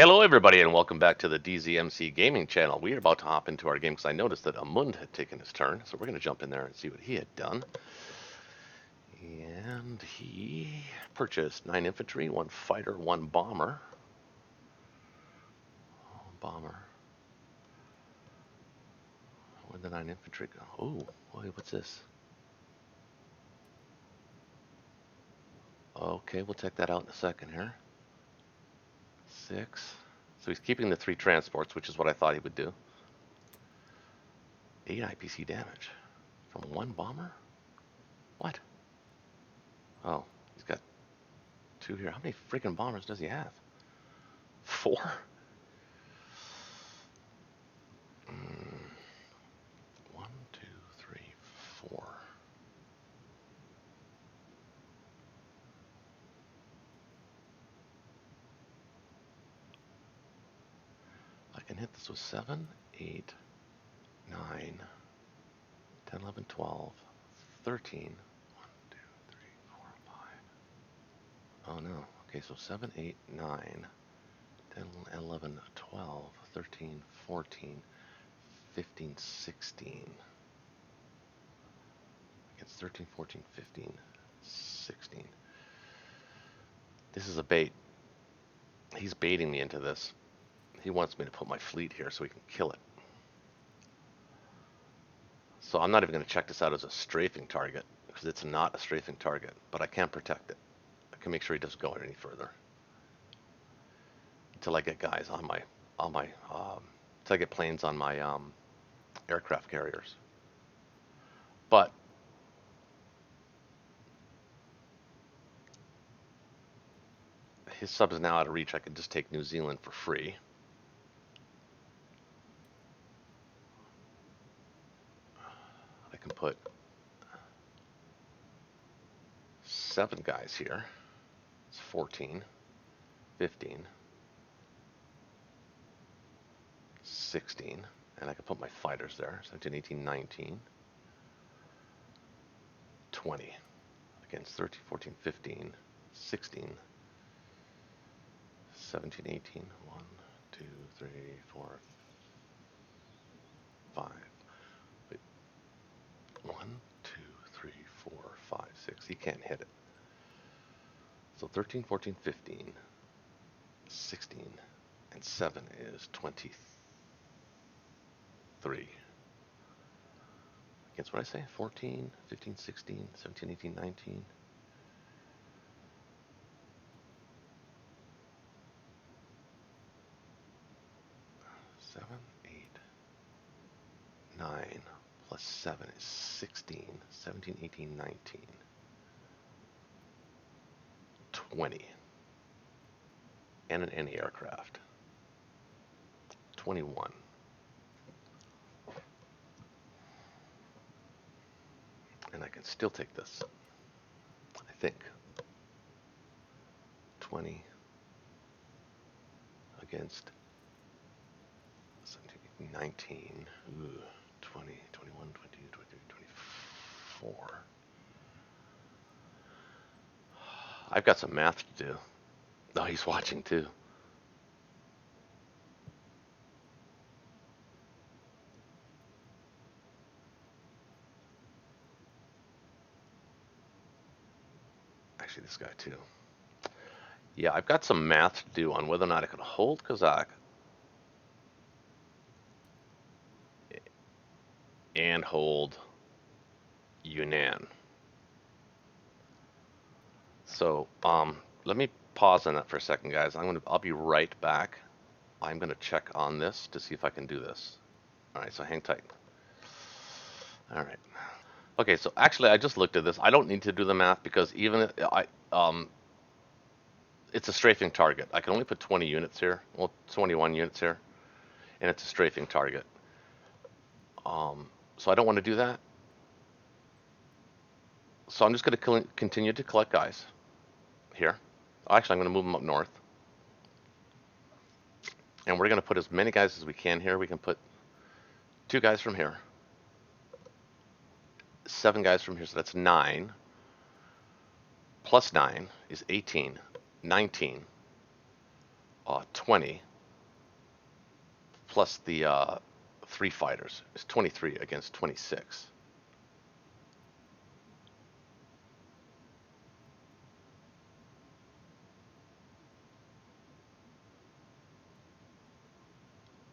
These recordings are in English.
Hello, everybody, and welcome back to the DZMC Gaming Channel. We are about to hop into our game because I noticed that Amund had taken his turn, so we're going to jump in there and see what he had done. And he purchased 9 infantry, 1 fighter, 1 bomber. Oh, bomber. Where'd the 9 infantry go? Oh, wait, what's this? Okay, we'll check that out in a second here. 6. So he's keeping the 3 transports, which is what I thought he would do. 8 IPC damage from 1 bomber? What? Oh, he's got 2 here. How many freaking bombers does he have? 4? Mm, 1, 2, 3, 4. I can hit this with 7, 8, 9, 10, 11, 12, 13. 1, 2, 3, 4, 5. Oh no. Okay, so 7, 8, 9, 10, 11, 12, 13, 14, 15, 16. Against 13, 14, 15, 16. This is a bait. He's baiting me into this. He wants me to put my fleet here so he can kill it. So I'm not even going to check this out as a strafing target, because it's not a strafing target, but I can protect it. I can make sure he doesn't go any further until I get guys on my, until I get planes on my aircraft carriers. But his sub is now out of reach. I can just take New Zealand for free. I can put 7 guys here. It's 14, 15, 16, and I can put my fighters there. 17, 18, 19, 20 against 13, 14, 15, 16, 17, 18, 1, 2, 3, 4, 5. Wait, 1, 2, 3, 4, 5, 6. He can't hit it. So 13, 14, 15, 16, and 7 is 23. Against what I say? 14, 15, 16, 17, 18, 19. 7, 8, 9 plus 7 is 16, 17, 18, 19, 20. And an anti-aircraft. 21. And I can still take this. I think. 20 against 17, 18, 19. Ooh, 20, 21, 22, 23, 24. I've got some math to do. Oh, he's watching too. Actually, this guy too. Yeah, I've got some math to do on whether or not I can hold Kazakh and hold Yunnan. So, let me pause on that for a second, guys. I'll be right back. I'm gonna check on this to see if I can do this. All right, so hang tight. All right. Okay, so actually, I just looked at this. I don't need to do the math because it's a strafing target. I can only put 20 units here. Well, 21 units here, and it's a strafing target. So I don't want to do that. So I'm just going to continue to collect guys here. Actually, I'm going to move them up north. And we're going to put as many guys as we can here. We can put 2 guys from here. 7 guys from here, so that's 9. Plus 9 is 18. 19. 20. plus the 3 fighters is 23 against 26.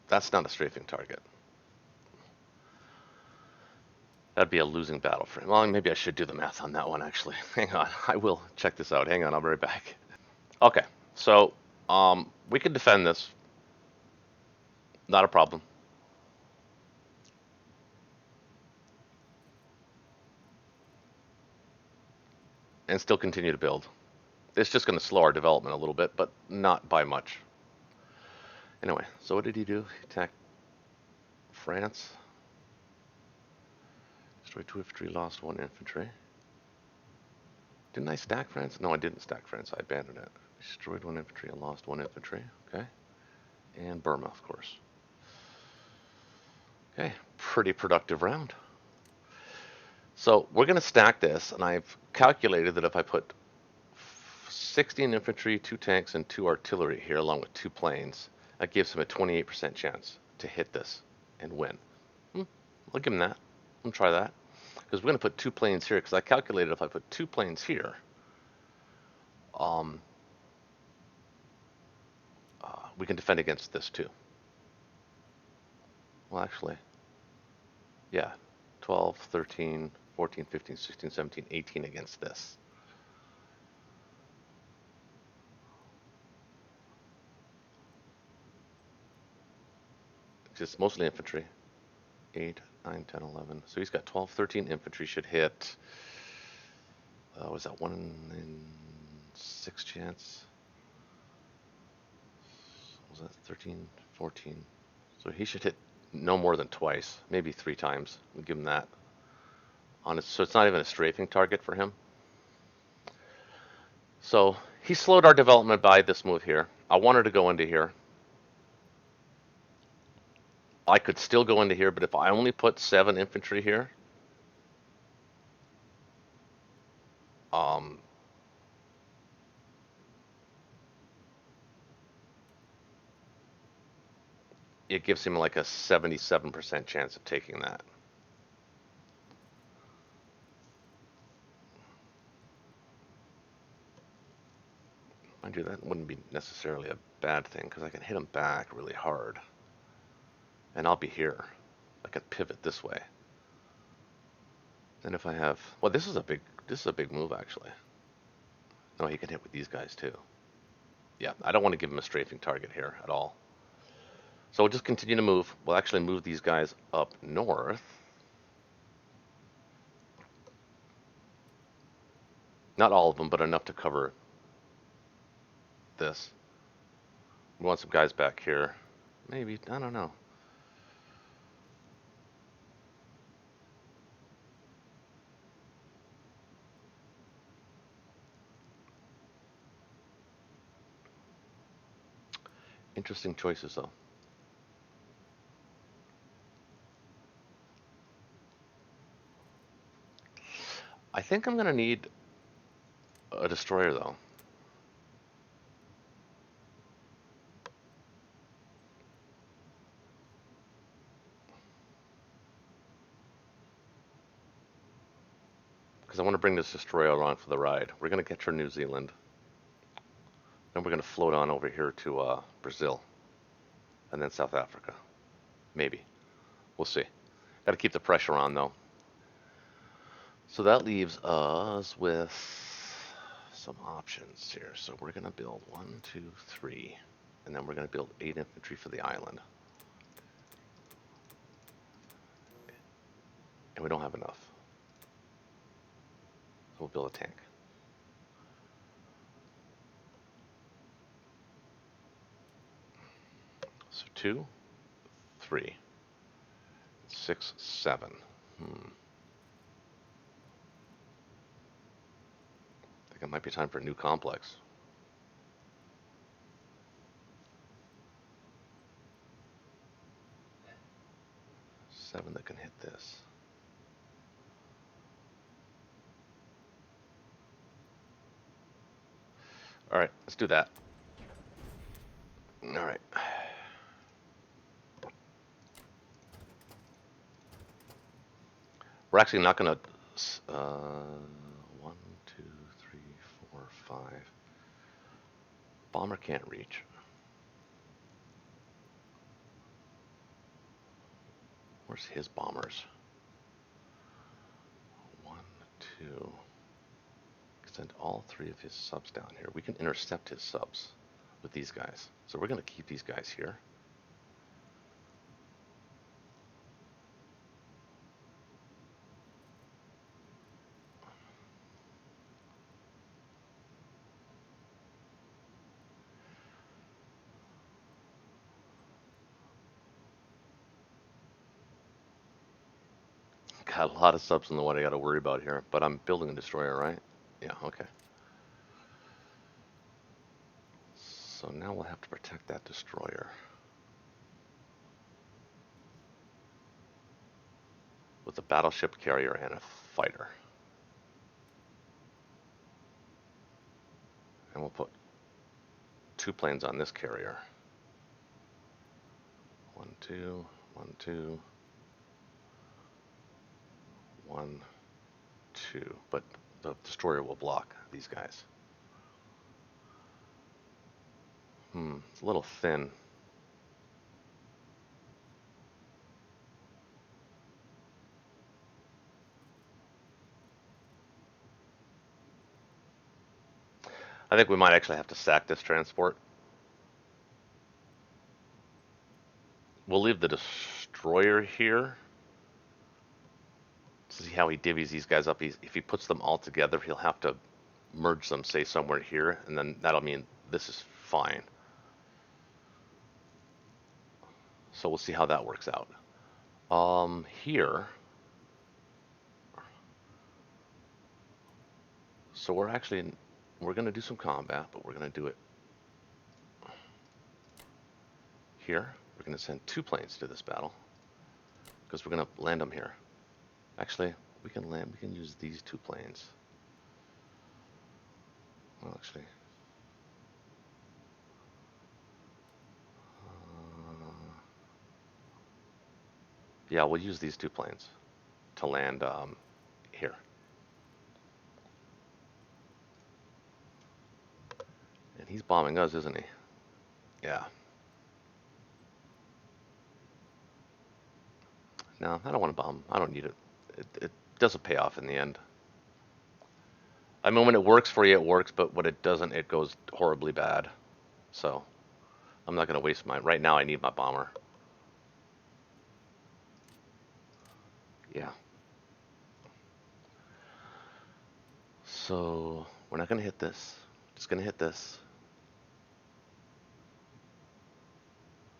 That's not a strafing target. That'd be a losing battle for him. Well, maybe I should do the math on that one, actually. Hang on. I will check this out. Hang on. I'll be right back. Okay. So, we can defend this. Not a problem. And still continue to build. It's just going to slow our development a little bit, but not by much. Anyway, so what did he do? He attacked France. Destroyed 2 infantry, lost 1 infantry. Didn't I stack France? No, I didn't stack France. I abandoned it. Destroyed 1 infantry and lost 1 infantry. Okay. And Burma, of course. Okay, pretty productive round. So we're going to stack this, and I've calculated that if I put 16 infantry, 2 tanks, and 2 artillery here, along with 2 planes, that gives him a 28% chance to hit this and win. I'll give him that. I'll try that. Because we're going to put 2 planes here, because I calculated if I put 2 planes here, we can defend against this too. Well, actually, yeah, 12, 13, 14, 15, 16, 17, 18 against this. Just mostly infantry. 8, 9, 10, 11. So he's got 12, 13 infantry should hit. Was that 1 in 6 chance? Was that 13, 14? So he should hit no more than twice, maybe 3 times. We'll give him that. So it's not even a strafing target for him. So he slowed our development by this move here. I wanted to go into here. I could still go into here, but if I only put 7 infantry here, it gives him like a 77% chance of taking that. Mind you, that wouldn't be necessarily a bad thing, because I can hit him back really hard. And I'll be here. I could pivot this way. Then if I have, well, this is a big move actually. No, he can hit with these guys too. Yeah, I don't want to give him a strafing target here at all. So we'll just continue to move. We'll actually move these guys up north. Not all of them, but enough to cover this. We want some guys back here. Maybe, I don't know. Interesting choices though. I think I'm going to need a destroyer though. Because I want to bring this destroyer along for the ride. We're going to get her New Zealand. Then we're going to float on over here to Brazil. And then South Africa. Maybe. We'll see. Got to keep the pressure on though. So that leaves us with some options here. So we're going to build 1, 2, 3. And then we're going to build 8 infantry for the island. And we don't have enough. So we'll build a tank. So 2, 3, 6, 7. I think it might be time for a new complex. 7 that can hit this. Alright, let's do that. Alright. We're actually not going to... One, two, three, four, five. Bomber can't reach. Where's his bombers? One, two. Send all three of his subs down here. We can intercept his subs with these guys. So we're going to keep these guys here. Got a lot of subs in the way I got to worry about here, but I'm building a destroyer, right? Yeah, okay. So now we'll have to protect that destroyer with a battleship carrier and a fighter. And we'll put 2 planes on this carrier. 1, 2, 1, 2, 1, 2. But the destroyer will block these guys. It's a little thin. I think we might actually have to sack this transport. We'll leave the destroyer here. See how he divvies these guys up. If he puts them all together, he'll have to merge them, say, somewhere here, and then that'll mean this is fine. So we'll see how that works out. Here. So we're going to do some combat, but we're going to do it here. We're going to send 2 planes to this battle because we're going to land them here. Actually, we can use these 2 planes. Well, actually, yeah, we'll use these 2 planes to land here. And he's bombing us, isn't he? Yeah. No, I don't want to bomb. I don't need it. It doesn't pay off in the end. I mean, when it works for you, it works, but when it doesn't, it goes horribly bad. So, I'm not going to waste mine. Right now, I need my bomber. Yeah. So, we're not going to hit this. Just going to hit this.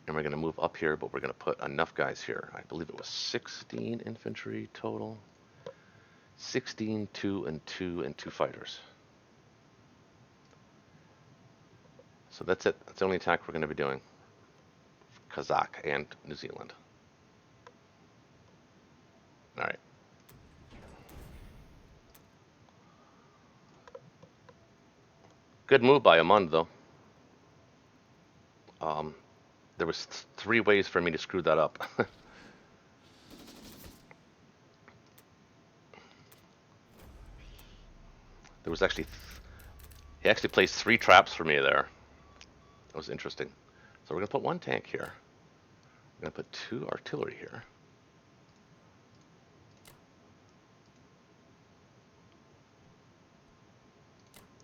And we're going to move up here, but we're going to put enough guys here. I believe it was 16 infantry total. 16, 2, and 2, and 2 fighters. So that's it. That's the only attack we're going to be doing. Kazakh and New Zealand. All right. Good move by Amund, though. There was 3 ways for me to screw that up. There was actually... He actually placed 3 traps for me there. That was interesting. So we're going to put 1 tank here. We're going to put 2 artillery here.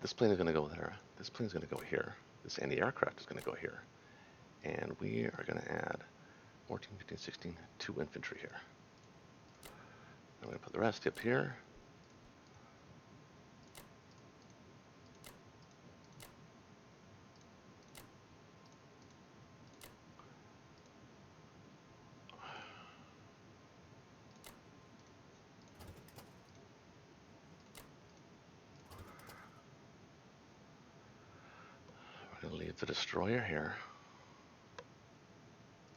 This plane is going to go there. This plane is going to go here. This anti-aircraft is going to go here. And we are going to add 14, 15, 16, 2 infantry here. I'm going to put the rest up here. We're going to leave the destroyer here.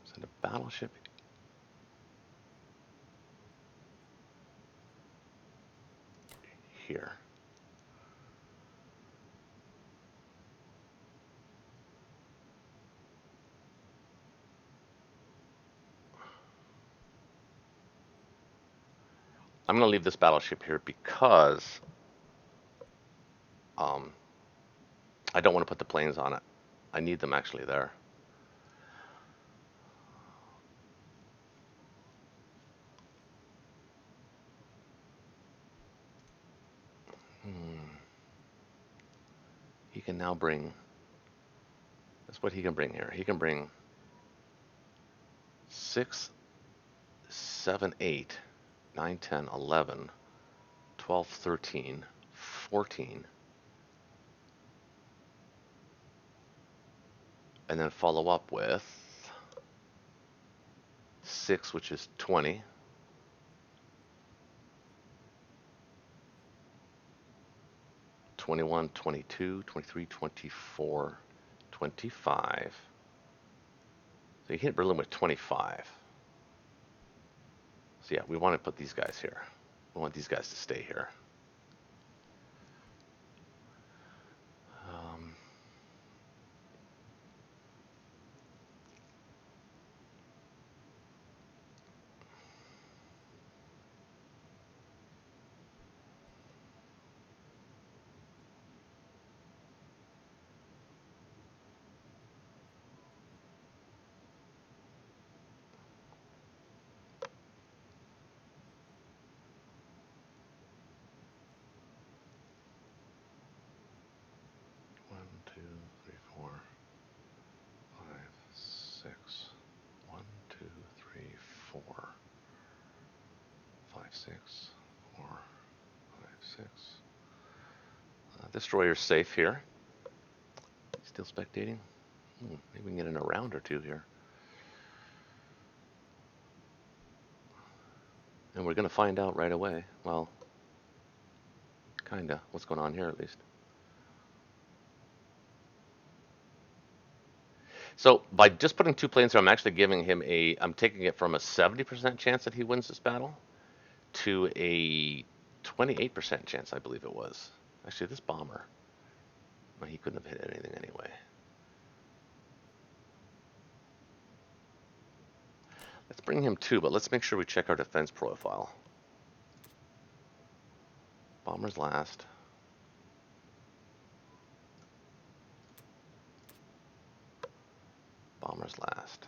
Send a battleship here. I'm going to leave this battleship here because um, I don't want to put the planes on it. I need them actually there. Hmm. He can now bring. That's what he can bring here. He can bring 6, 7, 8, 9, 10, 11, 12, 13, 14, and then follow up with 6, which is 20, 21, 22, 23, 24, 25. So you hit Berlin with 25. So yeah, we want to put these guys here. We want these guys to stay here. Um, 1, 2, 3, 4, 5, 6. 1, 2, 3, 4, 5, 6, 4, 5, 6. Destroyer's safe here. Still spectating. Maybe we can get in a round or two here. And we're going to find out right away. Well, kinda. What's going on here at least. So by just putting 2 planes here, I'm actually giving him I'm taking it from a 70% chance that he wins this battle to a 28% chance, I believe it was. Actually, this bomber, well, he couldn't have hit anything anyway. Let's bring him 2, but let's make sure we check our defense profile. Bombers last. Bombers last.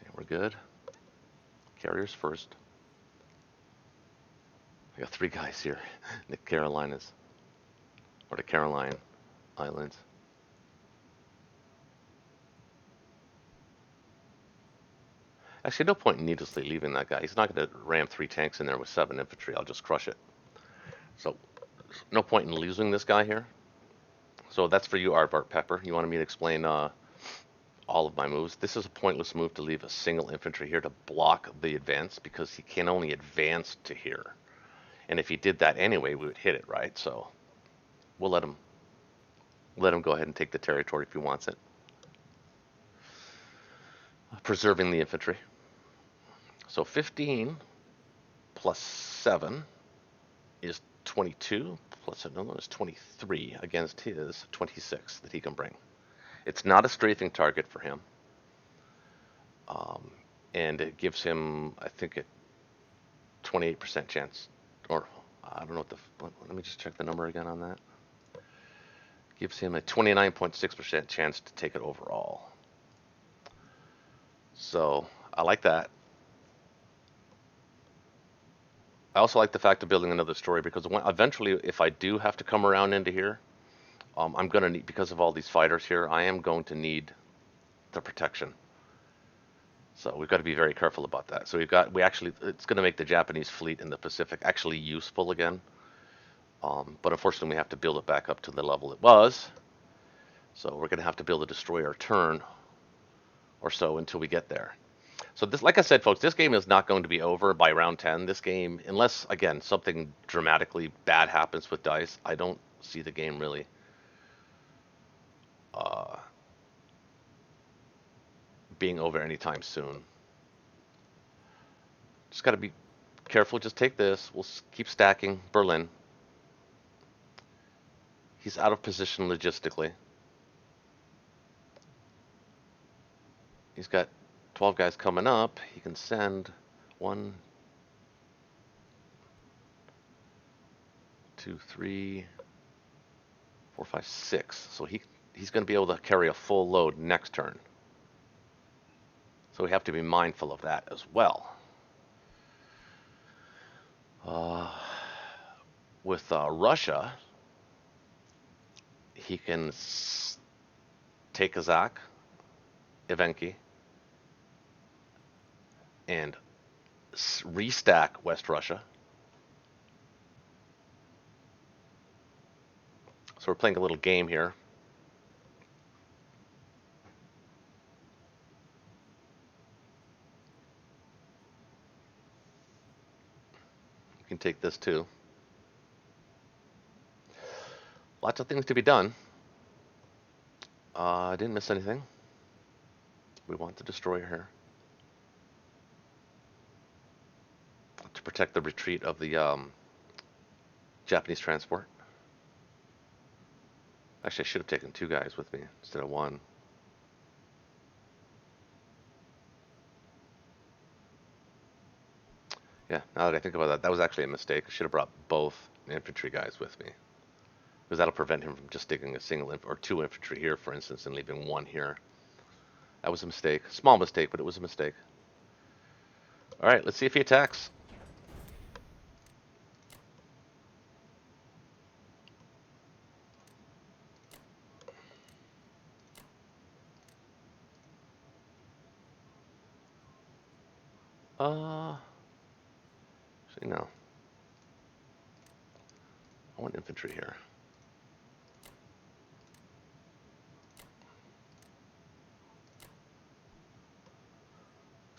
Okay, we're good. Carriers first. I got 3 guys here. The Carolinas. Or the Caroline Islands. Actually, no point in needlessly leaving that guy. He's not going to ram 3 tanks in there with 7 infantry. I'll just crush it. So, no point in losing this guy here. So that's for you, Aardvark Pepper. You wanted me to explain all of my moves. This is a pointless move to leave a single infantry here to block the advance because he can only advance to here. And if he did that anyway, we would hit it, right? So we'll let him go ahead and take the territory if he wants it. Preserving the infantry. So 15 plus 7 is 22, plus another is 23 against his 26 that he can bring. It's not a strafing target for him. And it gives him, I think, a 28% chance, or I don't know what let me just check the number again on that. Gives him a 29.6% chance to take it overall. So I like that. I also like the fact of building another story because eventually, if I do have to come around into here, I'm going to need, because of all these fighters here, I am going to need the protection. So we've got to be very careful about that. So it's going to make the Japanese fleet in the Pacific actually useful again. But unfortunately, we have to build it back up to the level it was. So we're going to have to build a destroyer turn or so until we get there. So this, like I said, folks, this game is not going to be over by round 10. This game, unless, again, something dramatically bad happens with dice, I don't see the game really uh, being over anytime soon. Just got to be careful. Just take this. We'll keep stacking. Berlin. He's out of position logistically. He's got 12 guys coming up, he can send 1, 2, 3, 4, 5, 6. So he's going to be able to carry a full load next turn. So we have to be mindful of that as well. With Russia, he can take Kazakh, Evenki, and restack West Russia. So we're playing a little game here. We can take this too. Lots of things to be done. I didn't miss anything. We want the destroyer here to protect the retreat of the Japanese transport. Actually, I should have taken 2 guys with me instead of 1. Yeah, now that I think about that, that was actually a mistake. I should have brought both infantry guys with me, because that'll prevent him from just taking a single or 2 infantry here, for instance, and leaving 1 here. That was a mistake. Small mistake, but it was a mistake. All right, let's see if he attacks. Actually, no. I want infantry here.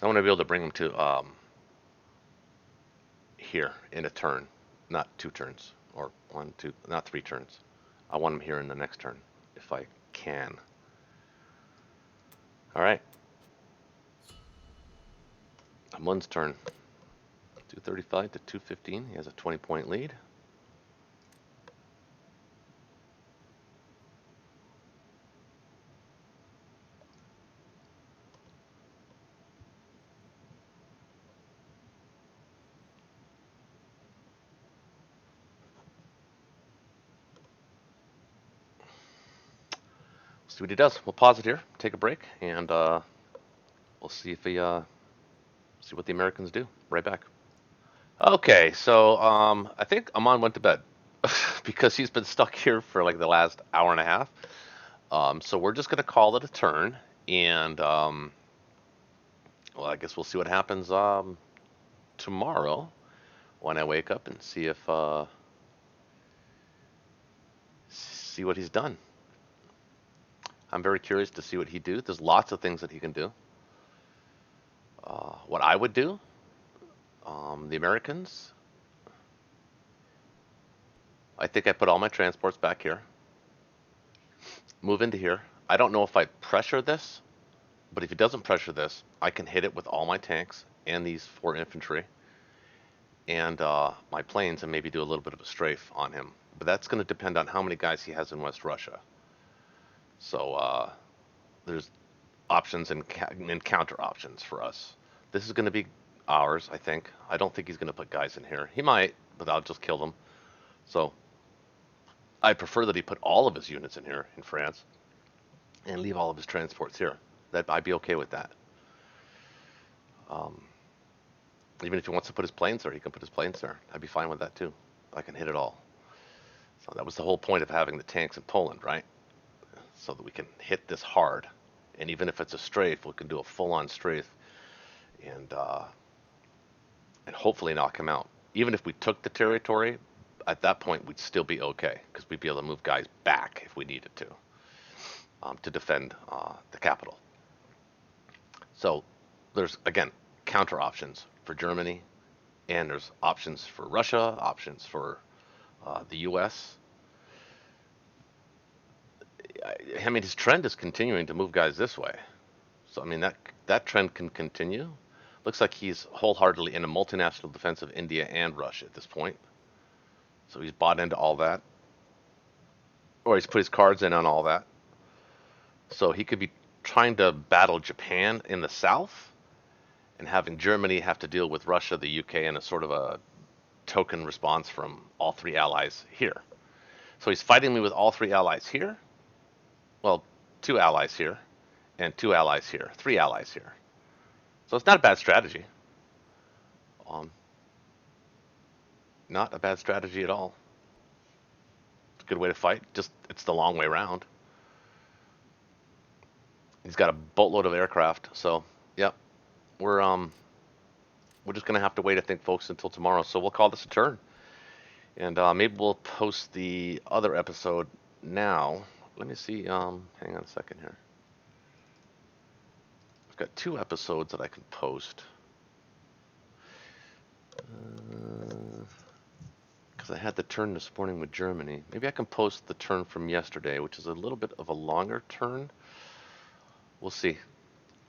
I want to be able to bring him to here in a turn, not 2 turns, or 1, 2, not 3 turns. I want him here in the next turn, if I can. All right. Amund's turn. 235 to 215. He has a 20-point lead. See what he does. We'll pause it here, take a break, and we'll see if he see what the Americans do. Right back. Okay, so I think Amon went to bed because he's been stuck here for like the last hour and a half. So we're just gonna call it a turn, and well, I guess we'll see what happens tomorrow when I wake up and see what he's done. I'm very curious to see what he do. There's lots of things that he can do. What I would do, the Americans, I think I put all my transports back here. Move into here. I don't know if I pressure this, but if he doesn't pressure this, I can hit it with all my tanks and these 4 infantry and my planes, and maybe do a little bit of a strafe on him. But that's going to depend on how many guys he has in West Russia. So there's options and counter options for us. This is going to be ours, I think. I don't think he's going to put guys in here. He might, but I'll just kill them. So I prefer that he put all of his units in here in France and leave all of his transports here. That I'd be okay with that. Even if he wants to put his planes there, he can put his planes there. I'd be fine with that too. I can hit it all. So that was the whole point of having the tanks in Poland, right? So that we can hit this hard. And even if it's a strafe, we can do a full-on strafe and hopefully knock him out. Even if we took the territory, at that point we'd still be okay, because we'd be able to move guys back if we needed to defend the capital. So there's, again, counter options for Germany, and there's options for Russia, options for the U.S. I mean, his trend is continuing to move guys this way. So, I mean, that trend can continue. Looks like he's wholeheartedly in a multinational defense of India and Russia at this point. So he's bought into all that. Or he's put his cards in on all that. So he could be trying to battle Japan in the south and having Germany have to deal with Russia, the UK, and a sort of a token response from all three allies here. So he's fighting me with all three allies here. Well, two allies here, and two allies here, three allies here. So it's not a bad strategy. Um, Not a bad strategy at all. It's a good way to fight. Just it's the long way around. He's got a boatload of aircraft. So, yep, we're we're just gonna have to wait, I think, folks, until tomorrow. So we'll call this a turn, and maybe we'll post the other episode now. Let me see. Hang on a second here. I've got two episodes that I can post. Because I had the turn this morning with Germany. Maybe I can post the turn from yesterday, which is a little bit of a longer turn. We'll see.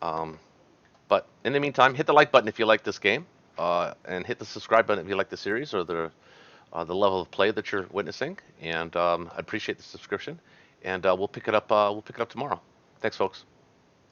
Um, but in the meantime, hit the like button if you like this game, and hit the subscribe button if you like the series or the level of play that you're witnessing. And I appreciate the subscription. And we'll pick it up. We'll pick it up tomorrow. Thanks, folks.